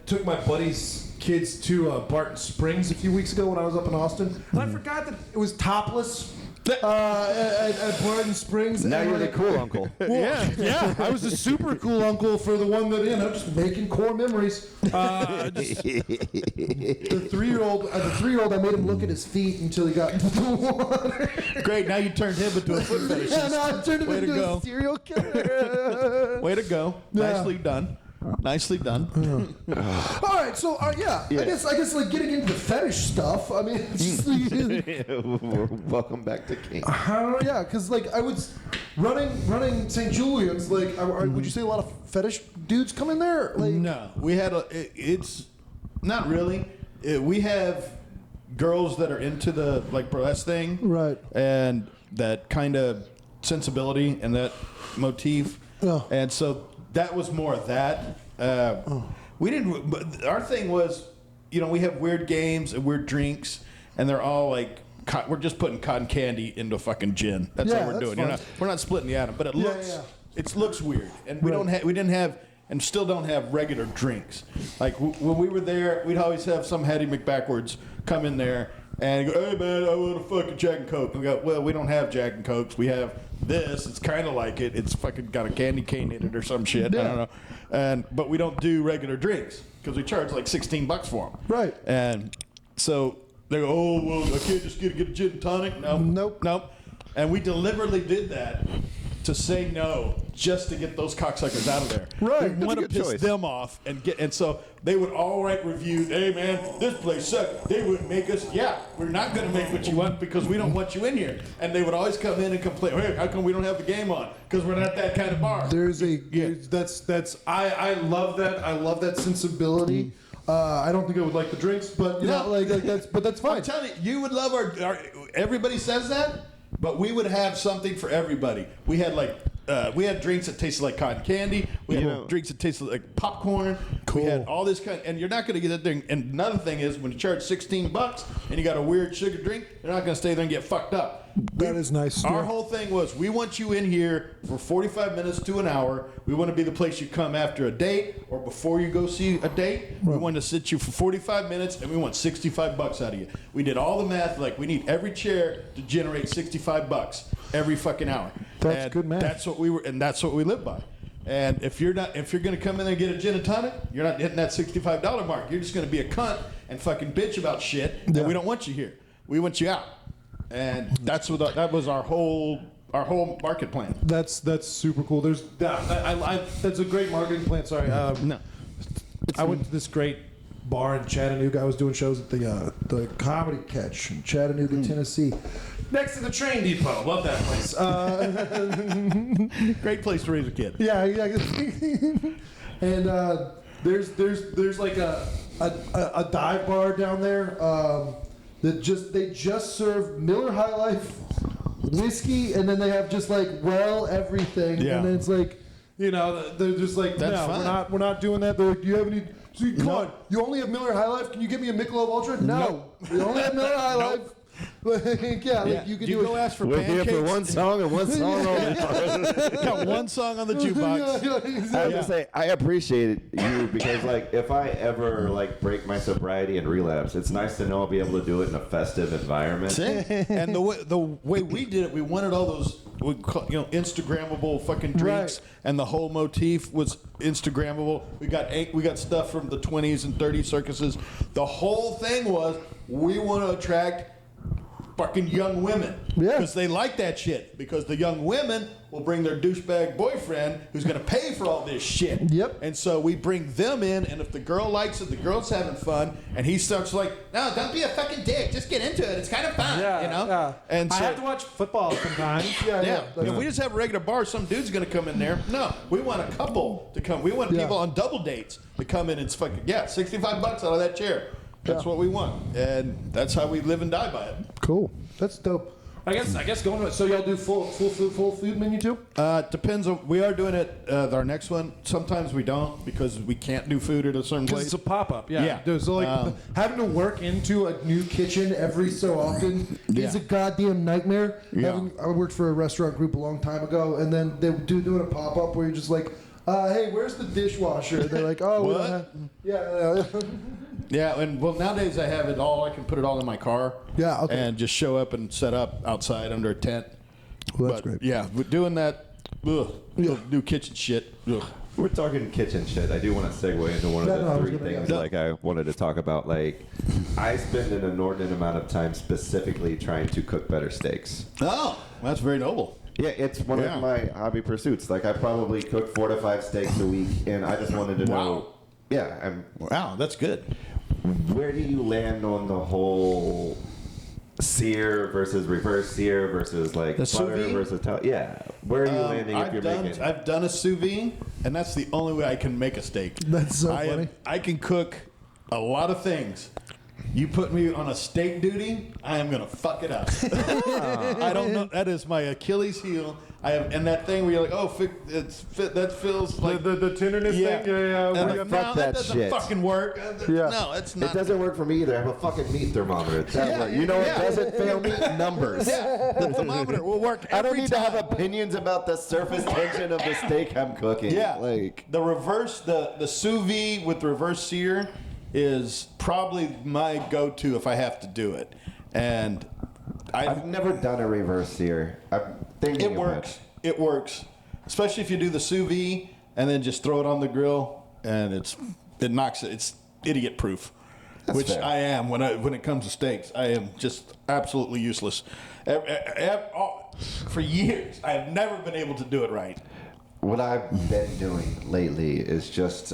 took my buddy's kids to Barton Springs a few weeks ago when I was up in Austin, and I forgot that it was topless. At Barton Springs. Now you're the cool uncle. Yeah. I was a super cool uncle for the one that just making core memories. The 3-year-old, I made him look at his feet until he got into the water. Great. Now you turned him into a foot fetishist. Yeah, no, I turned him Way to into go. a serial killer. Way to go. Yeah. Nicely done. Nicely done. All right, so I guess like getting into the fetish stuff. I mean, it's just Welcome back to King. I don't know, yeah, because like I was running St. Julian's. Like, would you say a lot of fetish dudes come in there? Like, No, we had it's not really. We have girls that are into the like burlesque thing, Right. And that kind of sensibility and that motif, Yeah. and so that was more of that. We didn't. But our thing was, we have weird games and weird drinks, and they're all like. We're just putting cotton candy into fucking gin. That's all we're that's doing. fine. We're not splitting the atom, but it looks it looks weird, and we Right. we didn't have and still don't have regular drinks. Like when we were there, we'd always have some Hattie McBackwards come in there and go, "Hey man, I want a fucking Jack and Coke." And we go, "Well, we don't have Jack and Cokes. We have this. It's kind of like it. It's fucking got a candy cane in it or some shit. I don't know." But we don't do regular drinks because we charge like $16 for them. Right. And so they go, "Oh well, I can't just get a gin and tonic." No, nope. And we deliberately did that to say no, just to get those cocksuckers out of there. Right. We want to That's a good piss choice. them off and so they would all write reviews. "Hey man, this place sucks." They wouldn't make us. Yeah, we're not going to make what you want because we don't want you in here. And they would always come in and complain. "Hey, how come we don't have the game on?" Because we're not that kind of bar. I love that. I love that sensibility. I don't think I would like the drinks, but that's fine. I'm telling you, you would love our. Everybody says that, but we would have something for everybody. We had we had drinks that tasted like cotton candy. We had drinks that tasted like popcorn. Cool. We had all this and you're not going to get that thing. And another thing is, when you charge $16 and you got a weird sugar drink, you're not going to stay there and get fucked up. That is nice. Our Yeah. whole thing was, we want you in here for 45 minutes to an hour. We want to be the place you come after a date or before you go see a date. We want to sit you for 45 minutes and we want $65 out of you. We did all the math. Like, we need every chair to generate $65 every fucking hour. That's good math. That's what we live by. And if you're going to come in there and get a gin and tonic, you're not hitting that $65 mark. You're just going to be a cunt and fucking bitch about shit. And we don't want you here. We want you out. And that was our whole market plan. That's super cool. There's that's a great marketing plan. Sorry. No. I went to this great bar in Chattanooga. I was doing shows at the Comedy Catch in Chattanooga, Tennessee, next to the train depot. Love that place. Great place to raise a kid. Yeah. And there's like a dive bar down there that they just serve Miller High Life whiskey, and then they have just like everything, Yeah. and then it's like, they're just like, That's no, fine. we're not doing that. They're like, do you have any? So come on, you only have Miller High Life. Can you give me a Michelob Ultra? No, we only have Miller High Life. Like, you can do go it. ask for We're pancakes. here for one song and one song only. Got one song on the jukebox. I have to say, I appreciate you because, like, if I ever break my sobriety and relapse, it's nice to know I'll be able to do it in a festive environment. And the way we did it, we wanted all those Instagrammable fucking drinks, and the whole motif was Instagrammable. We got stuff from the 20s and 30s circuses. The whole thing was, we want to attract fucking young women. Yeah. Because they like that shit. Because the young women will bring their douchebag boyfriend who's going to pay for all this shit. Yep. And so we bring them in, and if the girl likes it, the girl's having fun, and he starts like, no, don't be a fucking dick. Just get into it. It's kind of fun, Yeah, you know? yeah. And I so, have to watch football sometimes. yeah. If we just have a regular bar, some dude's going to come in there. No, we want a couple to come. We want people on double dates to come in and fucking, $65 out of that chair. That's what we want. And that's how we live and die by it. Cool. That's dope. I guess going to, so y'all do full food menu too? Depends on, we are doing it, our next one. Sometimes we don't because we can't do food at a certain Because place. it's a pop-up, yeah. Yeah. Dude, so like having to work into a new kitchen every so often is a goddamn nightmare. Yeah. I worked for a restaurant group a long time ago, and then they would doing a pop up where you're just like, "Hey, where's the dishwasher?" They're like, "Oh, we don't have-" yeah." Yeah, and well, nowadays I have it all. I can put it all in my car. Yeah, okay. And just show up and set up outside under a tent. Well, that's But, great. Yeah, but doing that, new kitchen shit. Ugh. We're talking kitchen shit. I do want to segue into one of No, I the was three gonna- things yeah. like I wanted to talk about. Like, I spend an inordinate amount of time specifically trying to cook better steaks. Oh, that's very noble. Yeah, it's one Yeah. of my hobby pursuits. Like, I probably cook 4 to 5 steaks a week, and I just wanted to Wow. know. Yeah, Wow, that's good. where do you land on the whole sear versus reverse sear versus like The sous butter vide? versus yeah? Where are you landing if you're making? I've done a sous vide, and that's the only way I can make a steak. That's so funny. I can cook a lot of things. You put me on a steak duty, I am gonna fuck it up. I don't know. That is my Achilles heel. I have, and that thing where you're like, oh, that feels like The tenderness yeah. thing? Yeah. And Fuck like, no, that that doesn't shit. fucking work. Yeah. No, it's It not. doesn't work for me either. I have a fucking meat thermometer. You know what yeah. doesn't fail me? Numbers. The thermometer will work every I don't need to have time. opinions about the surface tension of the steak I'm cooking. Yeah, Like, the reverse, the sous vide with reverse sear is probably my go-to if I have to do it, and I've never done a reverse sear. I'm thinking it works. It works, especially if you do the sous vide and then just throw it on the grill, and it knocks it. It's idiot proof, which fair. I am when it comes to steaks. I am just absolutely useless. For years, I have never been able to do it right. What I've been doing lately is just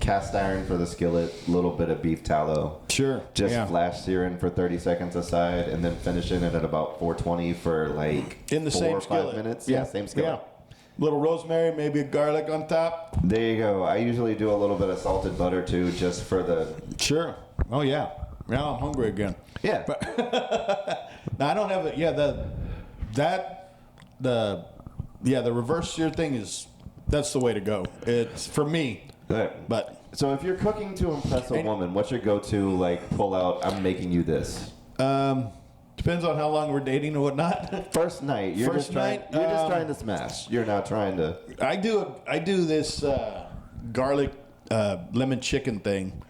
cast iron for the skillet, a little bit of beef tallow. Sure. Just yeah. flash searing for 30 seconds aside, and then finishing it at about 420 for like In the 4 same or 5 skillet. minutes. Yeah, same skillet. Yeah. Little rosemary, maybe a garlic on top. There you go. I usually do a little bit of salted butter too, just for the. Sure. Oh yeah. Now I'm hungry again. Yeah. Now I don't have it. Yeah, the reverse sear thing that's the way to go. It's for me. Right. But So if you're cooking to impress a woman, what's your go-to like pull out? I'm making you this. depends on how long we're dating and whatnot. First night, you're First just trying. night, You're just trying to smash. You're not trying to. I do this garlic lemon chicken thing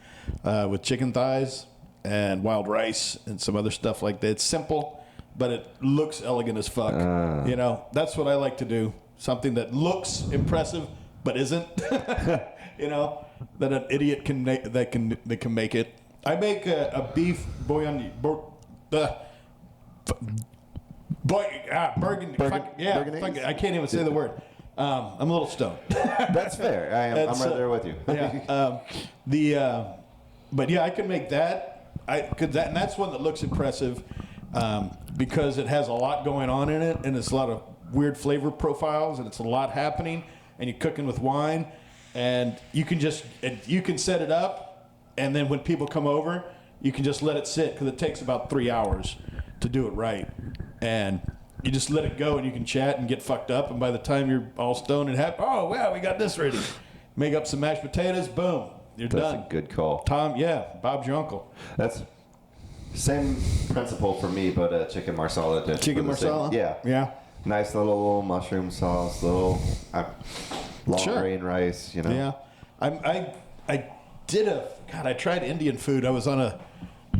with chicken thighs and wild rice and some other stuff like that. It's simple, but it looks elegant as fuck. You know, that's what I like to do. Something that looks impressive but isn't. You know, that an idiot can make. That can make it. I make a beef bouillon. Burgundy. Burgundy? I can't even say the word. I'm a little stoned. That's fair. I'm It's, right there with you. Yeah. But yeah, I can make that. And that's one that looks impressive because it has a lot going on in it, and it's a lot of weird flavor profiles, and it's a lot happening, and you're cooking with wine, and you can set it up, and then when people come over, you can just let it sit because it takes about 3 hours to do it right, and you just let it go, and you can chat and get fucked up, and by the time you're all stoned and happy, oh wow, we got this ready. Make up some mashed potatoes, boom, you're done. That's a good call. Bob's your uncle. That's same principle for me, but chicken marsala dish. Chicken for the same- marsala? Yeah. Yeah. Nice little mushroom sauce, long Sure. grain rice. You know. Yeah. I tried Indian food. I was on a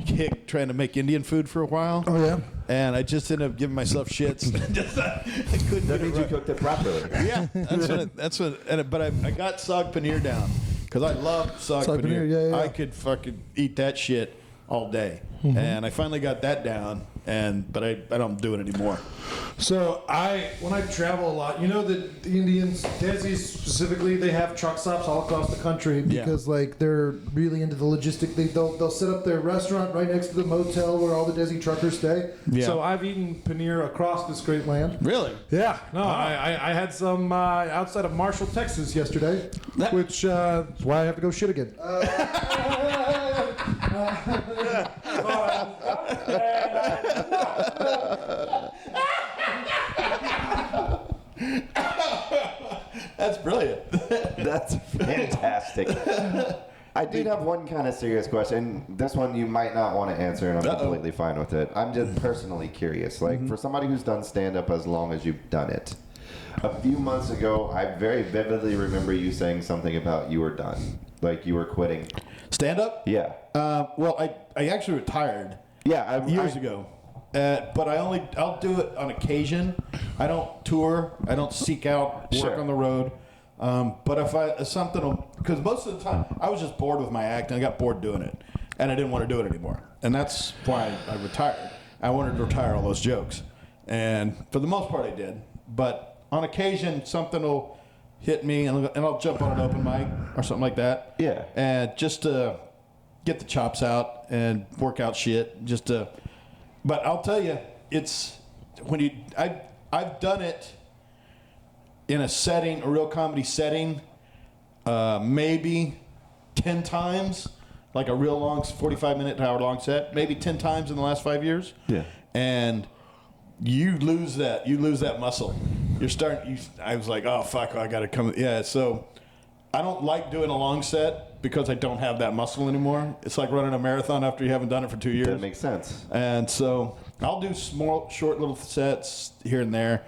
kick trying to make Indian food for a while. Oh yeah. And I just ended up giving myself shits. I couldn't That get means it you right. cooked it properly. Yeah, but I got sag paneer down because I love sag Sag paneer. paneer, yeah. I could fucking eat that shit all day. And I finally got that down, but I don't do it anymore. So when I travel a lot, you know that the Indians, Desi specifically, they have truck stops all across the country because like they're really into the logistic. They'll set up their restaurant right next to the motel where all the Desi truckers stay. Yeah. So I've eaten paneer across this great land. Really? Yeah. No, I had some outside of Marshall, Texas yesterday, which is why I have to go shit again. That's brilliant. That's fantastic. I did have one kind of serious question. This one you might not want to answer, and I'm completely fine with it. I'm just personally curious. Like, for somebody who's done stand-up as long as you've done it, a few months ago, I very vividly remember you saying something about you were done. Like, you were quitting. Stand-up? Yeah. Well, I actually retired years ago. But I'll do it on occasion. I don't tour. I don't seek out work on the road. But if something, because most of the time I was just bored with my act and I got bored doing it, and I didn't want to do it anymore. And that's why I retired. I wanted to retire all those jokes, and for the most part I did. But on occasion something will hit me, and I'll jump on an open mic or something like that. Yeah. And just to get the chops out and work out shit, just to. But I'll tell you, it's when I've done it in a real comedy setting, maybe 10 times, like a real long 45-minute to hour-long set, maybe 10 times in the last 5 years. Yeah. And you lose that muscle. I was like, oh fuck, I gotta come. Yeah. So I don't like doing a long set because I don't have that muscle anymore. It's like running a marathon after you haven't done it for 2 years. That makes sense. And so I'll do small, short little sets here and there.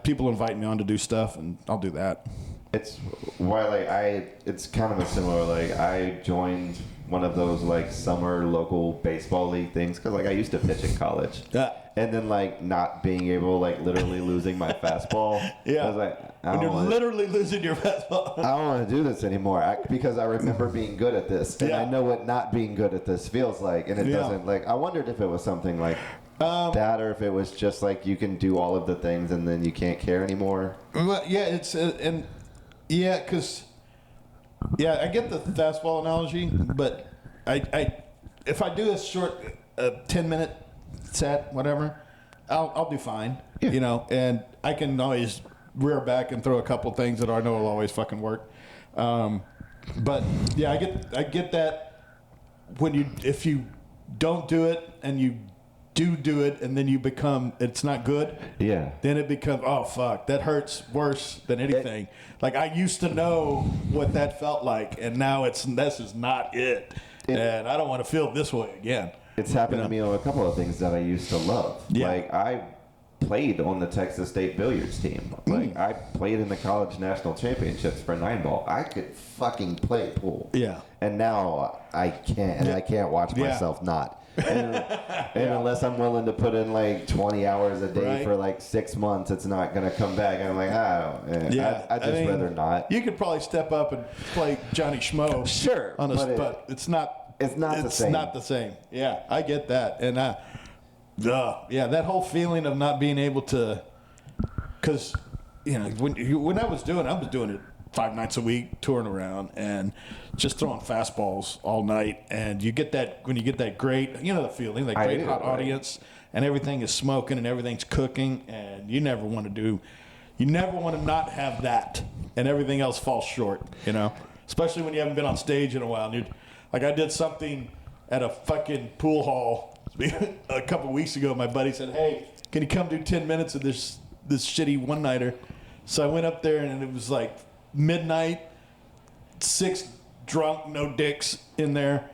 People invite me on to do stuff, and I'll do that. It's it's kind of a similar, I joined one of those summer local baseball league things because I used to pitch in college. Yeah. And then not being able, literally losing my fastball. Yeah. I was like, when you're literally losing your fastball. I don't want to do this anymore because I remember being good at this, and I know what not being good at this feels like, and it doesn't I wondered if it was something that, or if it was just you can do all of the things and then you can't care anymore. Well, yeah, it's because I get the fastball analogy, but if I do a short 10-minute set, whatever, I'll do fine. Yeah. And I can always rear back and throw a couple things that I know will always fucking work. But yeah, I get that if you don't do it and you do it and then it's not good. Yeah. Then it becomes, oh fuck, that hurts worse than anything. I used to know what that felt like, and now this is not it. And I don't want to feel this way again. It's happened to me on a couple of things that I used to love. Yeah. I played on the Texas State billiards team. I played in the college national championships for 9-ball. I could fucking play pool. Yeah. And now I can't, and I can't watch myself not. And unless I'm willing to put in 20 hours a day for 6 months, it's not going to come back. And I'm like, I'd just rather not. You could probably step up and play Johnny Schmo. Sure. But it's not. It's not the same. It's not the same. Yeah, I get that. And that whole feeling of not being able to, because when I was doing it 5 nights a week, touring around and just throwing fastballs all night, and you get that when you get that great, the feeling, great hot audience, and everything is smoking and everything's cooking, and you never want to not have that, and everything else falls short, especially when you haven't been on stage in a while. And I did something at a fucking pool hall a couple weeks ago. My buddy said, "Hey, can you come do 10 minutes of this shitty one-nighter?" So I went up there, and it was midnight, 6 drunk, no dicks in there,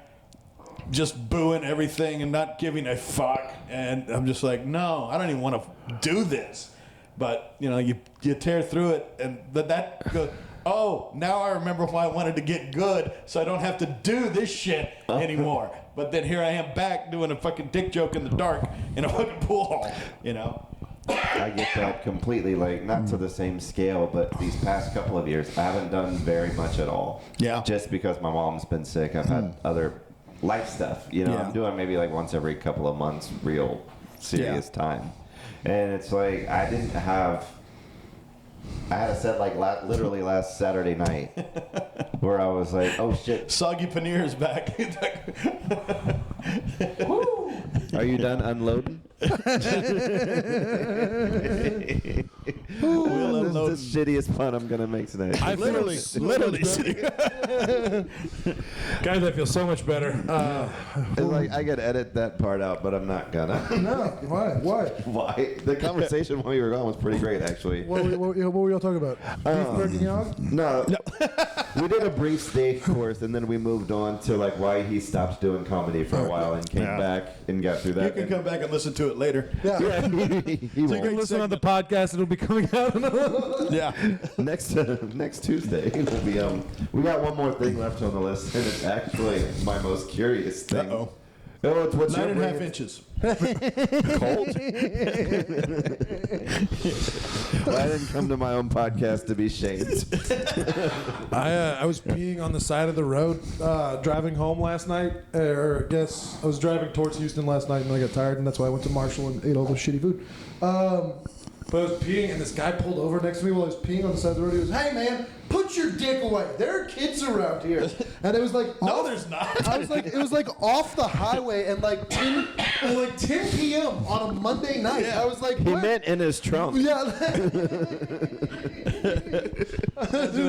just booing everything and not giving a fuck. And I'm just like, no, I don't even want to do this. But, you tear through it, and that goes, oh, now I remember why I wanted to get good, so I don't have to do this shit anymore. But then here I am back doing a fucking dick joke in the dark in a fucking pool hall, I get that completely, not to the same scale, but these past couple of years, I haven't done very much at all. Yeah. Just because my mom's been sick. I've had other life stuff. You know, Yeah. I'm doing maybe like once every couple of months, real serious time. And it's like I had a set like literally last Saturday night where I was like, oh shit. Soggy Paneer is back. Are you done unloading? We'll This unload. is the shittiest pun I'm gonna make tonight. I Literally. Guys, I feel so much better. It's like I could edit that part out, but I'm not gonna. No, why? Why? The conversation when we were gone was pretty great, actually. What were y'all talking about? Beef bourguignon? No, we did a brief steak course, and then we moved on to like why he stopped doing comedy for a while and came back and got through You that. can come back and listen to it later. Yeah. Yeah, he won't. great Listen on the podcast; it'll be coming out. Yeah. Next Tuesday will be we got one more thing left on the list, and it's actually my most curious thing. Uh-oh. Oh, it's what's 9.5 inches. cold? Well, I didn't come to my own podcast to be shamed. I was peeing on the side of the road driving home last night, or I guess I was driving towards Houston last night, and I got tired, and that's why I went to Marshall and ate all the shitty food. But I was peeing, and this guy pulled over next to me while I was peeing on the side of the road. He goes, "Hey man, put your dick away. There are kids around here." And it was like No, there's not. I was like, it was like off the highway and like 10 p.m. on a Monday night. Yeah. I was like, He what? meant in his trunk. Yeah.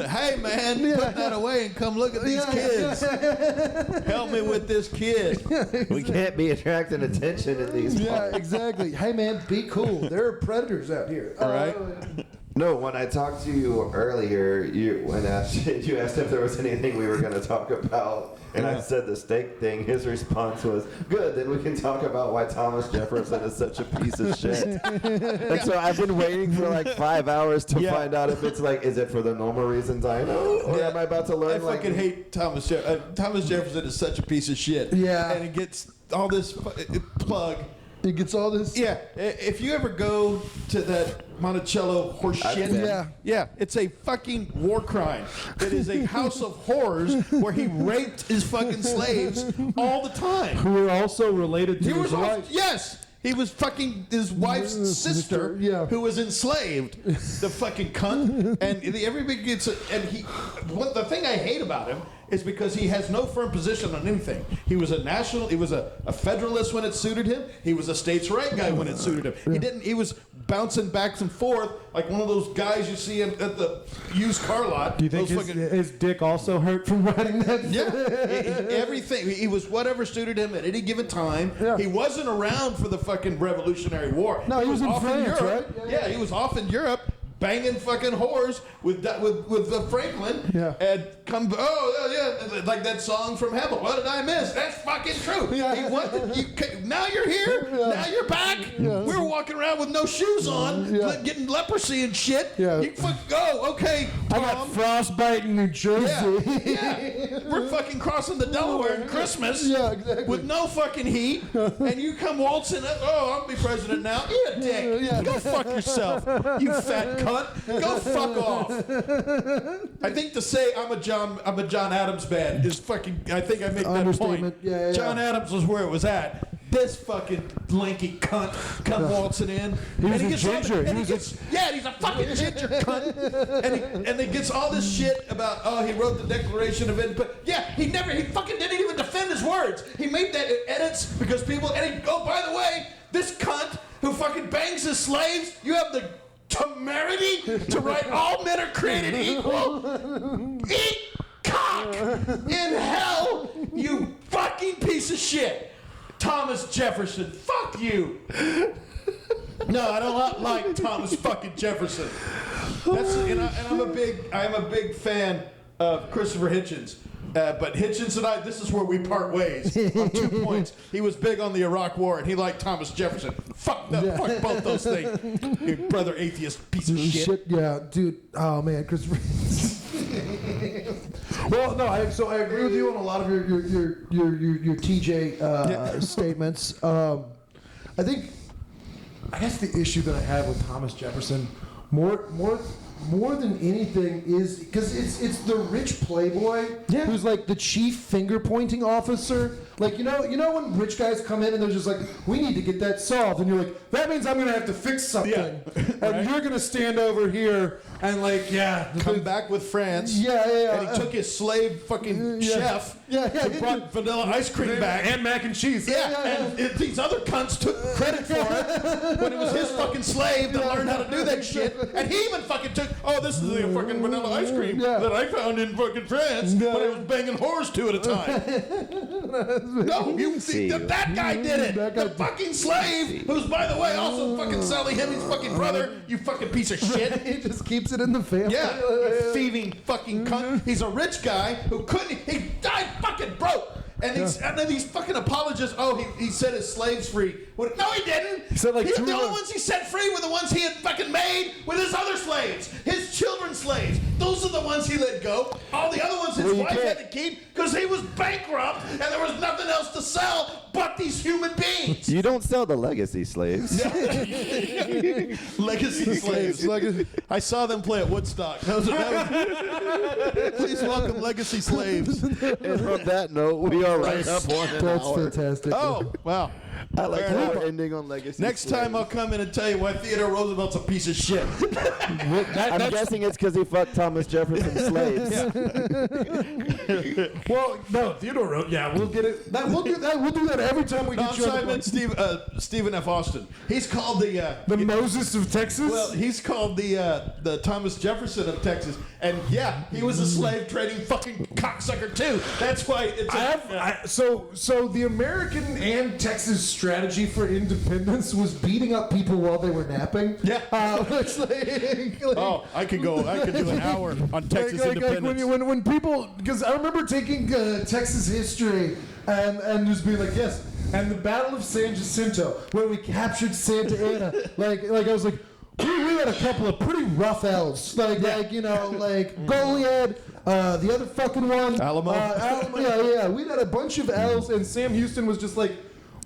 Hey man, put that away and come look at these kids. Help me with this kid. We can't be attracting attention in these Yeah, parts. exactly. Hey man, be cool. There are predators out here. Right. No, when I talked to you earlier, you asked if there was anything we were going to talk about, and I said the steak thing. His response was, "Good, then we can talk about why Thomas Jefferson is such a piece of shit." And so I've been waiting for like 5 hours to find out if it's like, is it for the normal reasons I know, or am I about to learn? I fucking hate Thomas Jefferson. Thomas Jefferson is such a piece of shit. Yeah. And it gets all this plug. It gets all this. Yeah. If you ever go to that Monticello horse shit. been. Yeah. It's a fucking war crime. It is a house of horrors where he raped his fucking slaves all the time. Who were also related to He his was wife. Yes. He was fucking his wife's sister, yeah. who was enslaved. The fucking cunt, and everybody gets. The thing I hate about him is because he has no firm position on anything. He was a national. He was a federalist when it suited him. He was a states' right guy when it suited him. He didn't. He was bouncing back and forth like one of those guys you see at the used car lot. Do you think Those his dick also hurt from writing that? yeah, everything. He was whatever suited him at any given time. Yeah. He wasn't around for the fucking Revolutionary War. No, he was in off France, Europe. right? Yeah, he was off in Europe banging fucking whores with Franklin. Yeah. And like that song from Hamilton. What did I miss? That's fucking true. Yeah. Now you're here. Yeah. Now you're back. Yeah. We were walking around with no shoes on, Yeah. getting leprosy and shit. Yeah. You okay, I Tom. got frostbite in New Jersey. Yeah. We're fucking crossing the Delaware at Christmas Yeah, exactly. with no fucking heat, and you come waltzing up, I'll be president now. Eat a dick. Yeah. Go fuck yourself, you fat cunt. Go fuck off. I think to say I'm a John Adams fan is fucking, I think I make that point. Understatement. Yeah. John Adams was where it was at. This fucking lanky cunt come waltzing in. He was and a gets all the- ginger. and He he was gets, yeah, he's a fucking ginger cunt. And he gets all this shit about, he wrote the Declaration of Independence. Yeah, he fucking didn't even defend his words. He made that edits because people, by the way, this cunt who fucking bangs his slaves, you have the temerity to write all men are created equal. Eat cock in hell, you fucking piece of shit. Thomas Jefferson, fuck you. No, I don't like Thomas fucking Jefferson. And I'm a big fan of Christopher Hitchens. But Hitchens and I, this is where we part ways on 2 points. He was big on the Iraq War, and he liked Thomas Jefferson. Fuck both those things. You brother atheist piece of shit. Yeah, dude. Oh man, Christopher. Well, no. So I agree with you on a lot of your TJ statements. I guess the issue that I have with Thomas Jefferson more more than anything is because it's the rich playboy who's like the chief finger pointing officer. Like you know when rich guys come in and they're just like, we need to get that solved, and you're like, that means I'm gonna have to fix something, and you're gonna stand over here and like come back with France. And he took his slave fucking chef. He brought vanilla ice cream back and mac and cheese. And these other cunts took credit for it when it was his fucking slave that learned how to do that shit. And he even fucking took, this is the fucking vanilla ice cream that I found in fucking France when I was banging whores two at a time. No, you see, that guy did it. The fucking slave, who's by the way also fucking Sally Hemi's fucking brother. You fucking piece of shit. He just keeps it in the family. Yeah, thieving fucking cunt. He's a rich guy who couldn't. He died fucking broke. And then these fucking apologists. He set his slaves free. No, he didn't. He said the only ones he set free were the ones he had fucking made with his other slaves, his children's slaves. Those are the ones he let go. All the other ones his wife had to keep because he was bankrupt and there was nothing else to sell but these human beings. You don't sell the legacy slaves. Legacy slaves. I saw them play at Woodstock. Please welcome legacy slaves. And on that note, we are right up on an That's hour. fantastic. Oh, wow. I like how we're ending on legacy Next slaves. time I'll come in and tell you why Theodore Roosevelt's a piece of shit. I'm guessing it's because he fucked Thomas Jefferson's slaves. Well, no, Theodore wrote. Yeah, we'll get it. We'll do that. We'll do that every time we No, get I'm you sorry, I on meant Stephen F. Austin. He's called the Moses of Texas. well, he's called the Thomas Jefferson of Texas, and he was a slave trading fucking cocksucker too. That's why it's. So the American and Texas strategy for independence was beating up people while they were napping. Yeah. It's like, I could do an hour on Texas independence. when people, because I remember taking Texas history and just being like, yes, and the Battle of San Jacinto when we captured Santa Ana, like I was like, we had a couple of pretty rough L's, like Goliad, the other fucking one, Alamo. we had a bunch of L's, and Sam Houston was just like,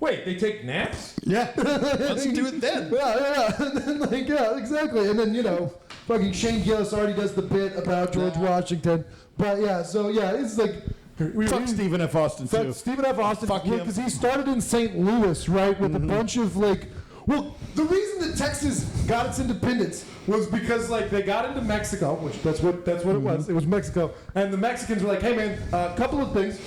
wait, they take naps? Yeah, let's do it then. And then, exactly. And then, fucking Shane Gillis already does the bit about George Washington. But it's like... Fuck Stephen F. Austin too. Stephen F. Austin, Fuck him. because he started in St. Louis, right, with a bunch of the reason that Texas got its independence was because they got into Mexico, which that's what it was. It was Mexico, and the Mexicans were like, "Hey man, a couple of things.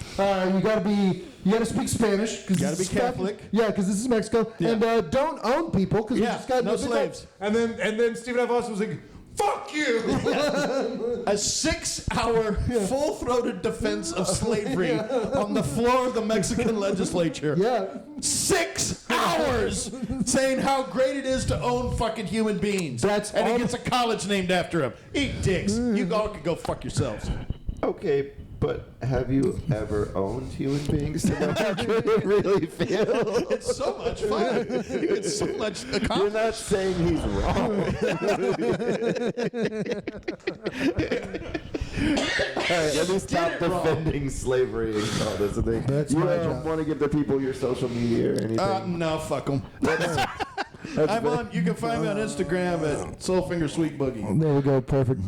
You gotta speak Spanish because you gotta be Catholic. Because this is Mexico, and don't own people because we just got no slaves." And then Stephen F. Austin was like, "Fuck you!" A 6-hour full-throated defense of slavery on the floor of the Mexican legislature. 6 hours saying how great it is to own fucking human beings. And he gets a college named after him. Eat dicks. You all can go fuck yourselves. Okay, but have you ever owned human beings to know how good it really feels? It's so much fun. It's so much accomplished. You're not saying he's wrong. All right, let me stop defending slavery and all this thing. That's you my don't job. want to give the people your social media or anything? No, fuck them. You can find me on Instagram at Soulfinger Sweet Boogie. There we go. Perfect.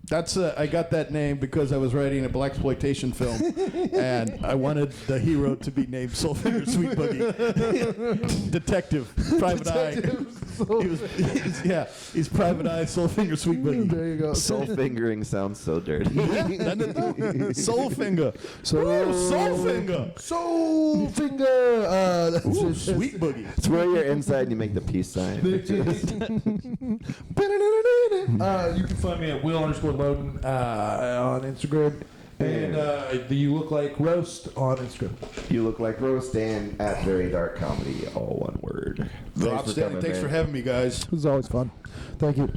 That's I got that name because I was writing a blaxploitation film, and I wanted the hero to be named Soulfinger Sweet Boogie, detective, private eye. He's private eye, Soulfinger Sweet Boogie. There you go. Soul fingering sounds so dirty. Soulfinger, Soulfinger, Soulfinger. Ooh, Sweet Boogie. It's where you're inside and you make the peace sign. You can find me at Will_Loden on Instagram. And the You Look Like Roast on Instagram. You look like roast and at Very Dark Comedy, all one word. Outstanding. Thanks for having me, guys. It was always fun. Thank you.